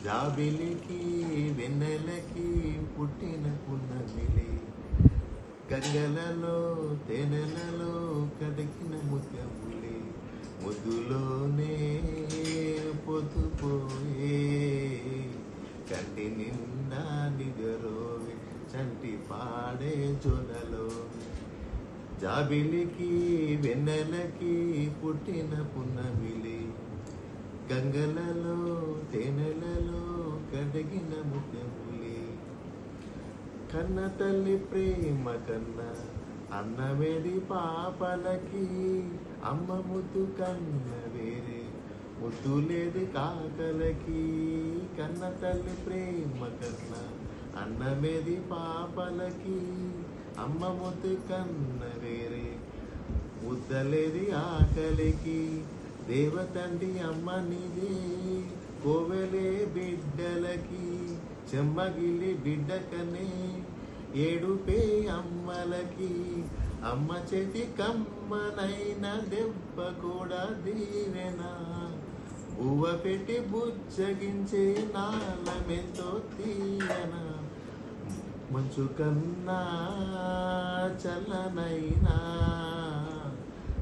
జాబిలికి వెన్నెలకి పుట్టిన పున్నమిలి, గంగలలో తేనెలలో కడిగిన ముత్యములి, ముద్దులోనే పొద్దుపోయే కంటి నిండా నిగరోవి చంటి పాడే జొలలో. జాబిలికి వెన్నెలకి పుట్టిన పున్నమిలి, గంగలలో తేనెలలో కడిగిన ముత్యములి, కన్న తల్లి ప్రేమ కన్నా అన్నమేది పాపలకి, అమ్మ ముద్దు కన్న వేరే ముద్దు లేదు కాకలకి. కన్న తల్లి ప్రేమ కన్నా అన్నమేది పాపలకి, అమ్మ ముద్దు కన్న వేరే ముద్దలేది ఆకలికి. దేవతండి అమ్మ నిదే కోవెలే బిడ్డలకి, చెమ్మగిల్లి బిడ్డకనే ఏడుపే అమ్మలకి. అమ్మ చేతి కమ్మనైన దెబ్బ కూడా దీవెనా, బువ్వ పెట్టి బుజ్జగించే నాలమెంతో తీయనా. మంచు కన్నా చల్లనైనా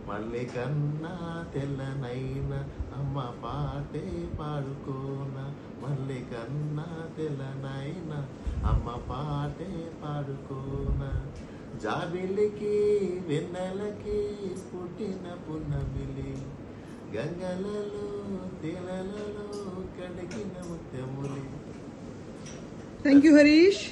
మళ్ళీ కన్నా తెల్లనైనా అమ్మ పాటే పాడుకోనా. మళ్ళీ కన్నా తెల్లనైనా అమ్మ పాటే పాడుకోనా. జాబిలికి వెన్నెలకి పుట్టిన పున్నమిలి, గంగలలో తేనెలలో కడిగిన ముత్యములి. Thank you Harish.